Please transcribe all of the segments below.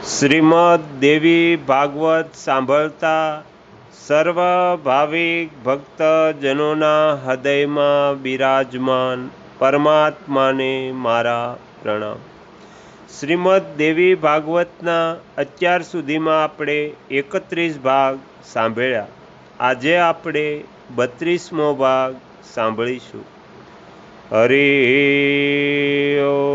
શ્રીમદ દેવી ભાગવત સાંભળતા સર્વ ભાવિક ભક્તજનોના હૃદયમાં બિરાજમાન પરમાત્માને મારા પ્રણામ। શ્રીમદ દેવી ભાગવતના અત્યાર સુધીમાં આપણે 31 ભાગ સાંભળ્યા। આજે આપણે 32મો ભાગ સાંભળીશું। હરિ ઓમ।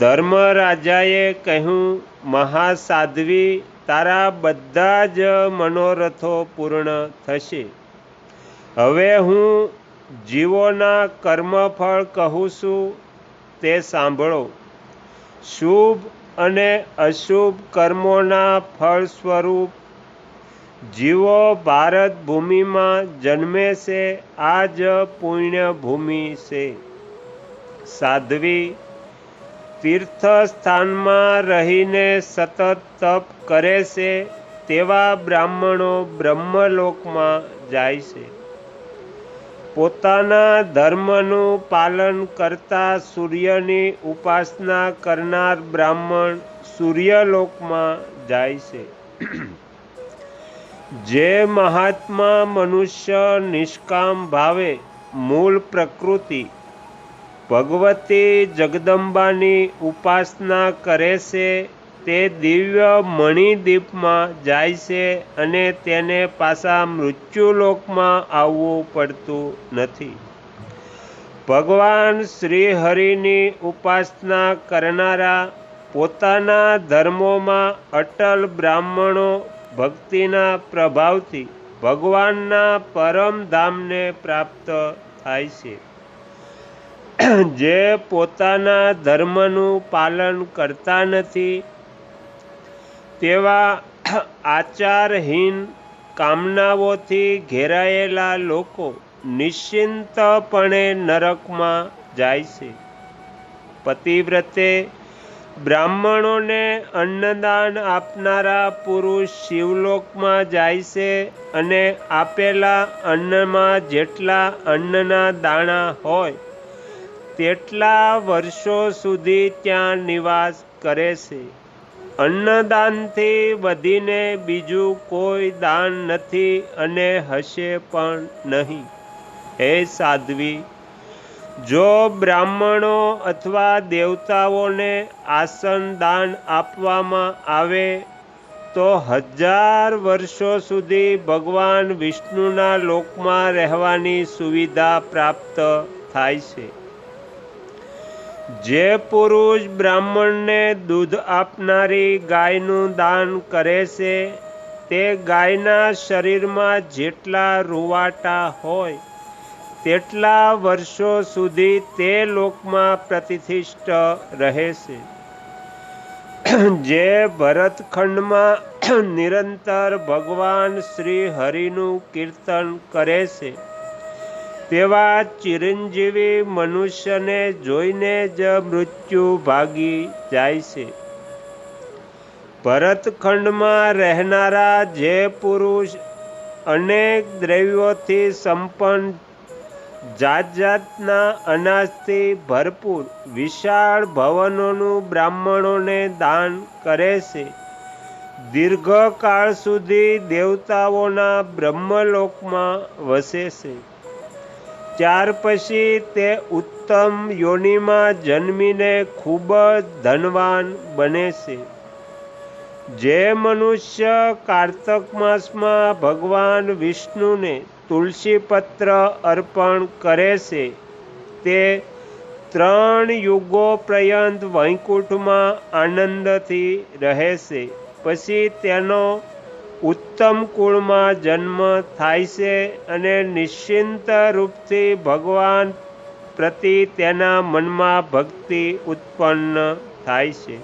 ધર્મરાજાએ કહ્યું, મહાસાધ્વી, તારા બધા જ મનોરથો પૂર્ણ થશે। હવે હું જીવોના કર્મફળ કહું છું તે સાંભળો। શુભ અને અશુભ કર્મોના ફળ સ્વરૂપ જીવો ભારત ભૂમિમાં જન્મે છે। આ જ પુણ્ય ભૂમિ છે। સાધ્વી, તીર્થ સ્થાનમાં રહીને સતત તપ કરે છે તેવા બ્રાહ્મણો બ્રહ્મલોકમાં જાય છે। પોતાના ધર્મનું પાલન કરતા સૂર્યની ઉપાસના કરનાર બ્રાહ્મણ સૂર્યલોકમાં જાય છે। જે મહાત્મા મનુષ્ય નિષ્કામ ભાવે મૂળ પ્રકૃતિ ભગવતી જગદંબાની ઉપાસના કરે છે તે દિવ્ય મણિદીપમાં જાય છે અને તેને પાછા મૃત્યુલોકમાં આવવું પડતું નથી। ભગવાન શ્રી હરિની ઉપાસના કરનારા પોતાના ધર્મોમાં અટલ બ્રાહ્મણો ભક્તિના પ્રભાવથી ભગવાનના પરમધામને પ્રાપ્ત થાય છે। જે પોતાના ધર્મનું પાલન કરતા નથી તેવા આચારહીન કામનાઓથી ઘેરાયેલા લોકો નિશ્ચિંતપણે નરકમાં જાય છે। પતિવ્રતે બ્રાહ્મણોને અન્નદાન આપનારા પુરુષ શિવલોકમાં જાય છે અને આપેલા અન્નમાં જેટલા અન્નના દાણા હોય તેટલા વર્ષો સુધી ત્યાં નિવાસ કરે છે। અન્નદાનથી વધીને બીજું કોઈ દાન નથી અને હશે પણ નહીં। હે સાધ્વી, જો બ્રાહ્મણો અથવા દેવતાઓને આસન દાન આપવામાં આવે તો 1000 વર્ષો સુધી ભગવાન વિષ્ણુના લોકમાં રહેવાની સુવિધા પ્રાપ્ત થાય છે। જે પુરુષ બ્રાહ્મણને દૂધ આપનારી ગાયનું દાન કરે છે તે ગાયના શરીરમાં જેટલા રૂવાટા હોય તેટલા વર્ષો સુધી તે લોકમાં પ્રતિષ્ઠિત રહે છે। જે ભરતખંડમાં નિરંતર ભગવાન શ્રી હરિનું કીર્તન કરે છે તેવા ચિરંજીવી મનુષ્યને જોઈને જ મૃત્યુ ભાગી જાય છે। ભરતખંડમાં રહેનારા જે પુરુષ અનેક દ્રવ્યોથી સંપન્ન જાત જાતના અનાજથી ભરપૂર વિશાળ ભવનોનું બ્રાહ્મણોને દાન કરે છે દીર્ઘકાળ સુધી દેવતાઓના બ્રહ્મલોકમાં વસે છે। ત્યાર પછી તે ઉત્તમ યોનિમાં જન્મીને ખૂબ જ ધનવાન બને છે। જે મનુષ્ય કાર્તક માસમાં ભગવાન વિષ્ણુને તુલસીપત્ર અર્પણ કરે છે તે 3 યુગો પર્યંત વૈકુંઠમાં આનંદથી રહે છે। પછી તેનો ઉત્તમ કુળમાં જન્મ થાય છે અને નિશ્ચિંત રૂપથી ભગવાન પ્રતિ તેના મનમાં ભક્તિ ઉત્પન્ન થાય છે।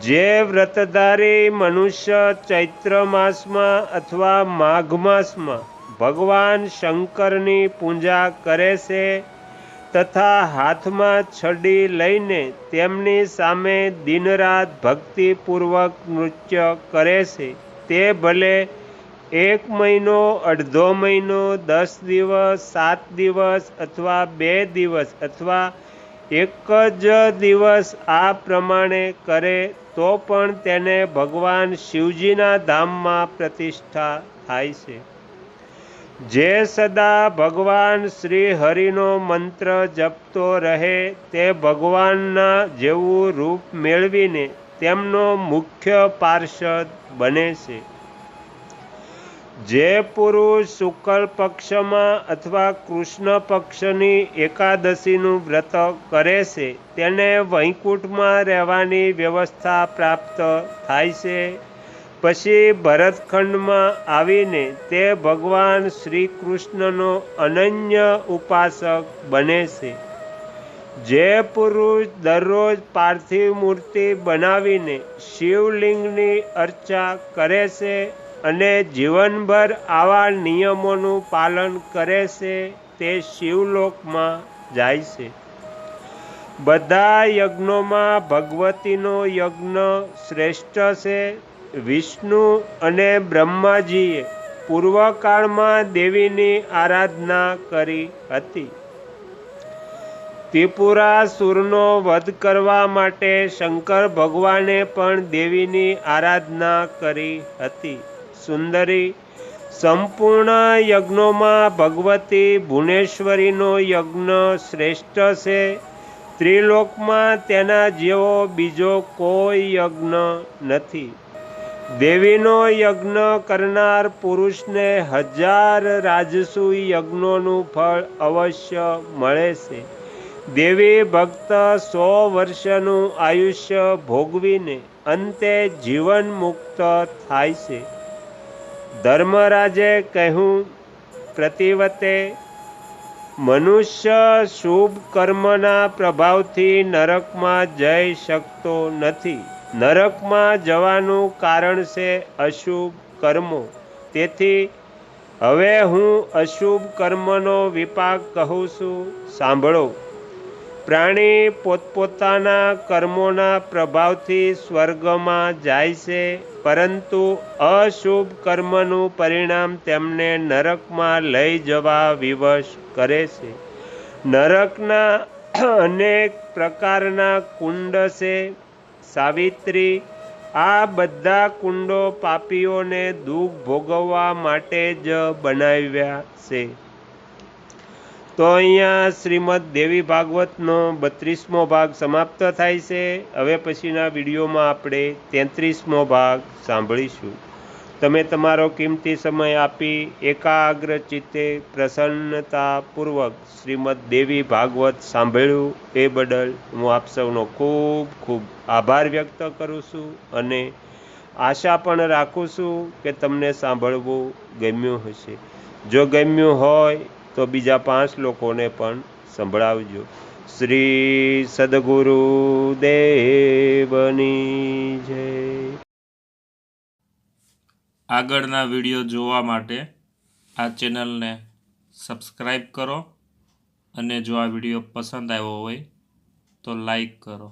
જે વ્રતધારી મનુષ્ય ચૈત્ર માસમાં અથવા માઘ માસમાં ભગવાન શંકરની પૂજા કરે છે તથા હાથમાં છડી લઈને તેમની સામે દિનરાત ભક્તિપૂર્વક નૃત્ય કરે છે તે ભલે 1 મહિનો, અડધો મહિનો, 10 દિવસ, 7 દિવસ અથવા 2 દિવસ અથવા એક જ દિવસ આ પ્રમાણે કરે તો પણ તેને ભગવાન શિવજીના ધામમાં પ્રતિષ્ઠા થાય છે. જે સદા ભગવાન શ્રી હરિનો મંત્ર જપતો રહે તે ભગવાનના જેવું રૂપ મેળવીને તેમનો મુખ્ય પાર્ષદ બને છે. જે પુરુષ શુક્લ પક્ષમાં અથવા કૃષ્ણ પક્ષની એકાદશીનું વ્રત કરે છે તેને વૈકુંઠમાં રહેવાની વ્યવસ્થા પ્રાપ્ત થાય છે. પછી ભરતખંડમાં આવીને તે ભગવાન શ્રી કૃષ્ણનો અનન્ય ઉપાસક બને છે. જે પુરુષ દરરોજ પાર્થિવ મૂર્તિ બનાવીને શિવલિંગની અર્ચા કરે છે અને જીવનભર આવા નિયમોનું પાલન કરે છે તે શિવલોકમાં જાય છે. બધા યજ્ઞોમાં ભગવતીનો યજ્ઞ શ્રેષ્ઠ છે. વિષ્ણુ અને બ્રહ્માજીએ પૂર્વકાળમાં દેવીની આરાધના કરી હતી. ત્રિપુરાસુરનો વધ કરવા માટે શંકર ભગવાને પણ દેવીની આરાધના કરી હતી. સુંદરી, સંપૂર્ણ યજ્ઞોમાં ભગવતી ભુવનેશ્વરીનો યજ્ઞ શ્રેષ્ઠ છે. ત્રિલોકમાં તેના જેવો બીજો કોઈ યજ્ઞ નથી. દેવીનો યજ્ઞ કરનાર પુરુષને 1000 રાજસુ યજ્ઞોનું ફળ અવશ્ય મળે છે. દેવી ભક્ત 100 વર્ષનું આયુષ્ય ભોગવીને અંતે જીવન મુક્ત થાય છે. ધર્મરાજે કહ્યું, પ્રતિવતે, મનુષ્ય શુભ કર્મના પ્રભાવથી નરકમાં જઈ શકતો નથી. નરકમાં જવાનું કારણ છે અશુભ કર્મો. તેથી હવે હું અશુભ કર્મનો વિપાક કહું છું, સાંભળો. પ્રાણી પોતપોતાના કર્મોના પ્રભાવથી સ્વર્ગમાં જાય છે, પરંતુ અશુભ કર્મનું પરિણામ તેમને નરકમાં લઈ જવા વિવશ કરે છે. નરકના અનેક પ્રકારના કુંડ છે. સાવિત્રી, આ બધા કુંડો પાપીઓને દુઃખ ભોગવવા માટે જ બનાવ્યા છે. તો અહીંયા શ્રીમદ દેવી ભાગવતનો 32મો ભાગ સમાપ્ત થાય છે. હવે પછીના વિડીયોમાં આપણે 33મો ભાગ સાંભળીશું. તમે તમારો કિંમતી સમય આપી એકાગ્ર ચિત્તે પ્રસન્નતાપૂર્વક શ્રીમદ દેવી ભાગવત સાંભળ્યું એ બદલ હું આપ સૌનો ખૂબ ખૂબ આભાર વ્યક્ત કરું છું અને આશા પણ રાખું છું કે તમને સાંભળવું ગમ્યું હશે. જો ગમ્યું હોય તો બીજા 5 લોકોને પણ સંભળાવજો. શ્રી સદગુરુ દેવની જય. આગળના વિડીયો જોવા માટે આ ચેનલને સબસ્ક્રાઈબ કરો અને જો આ વિડીયો પસંદ આવ્યો હોય તો લાઈક કરો.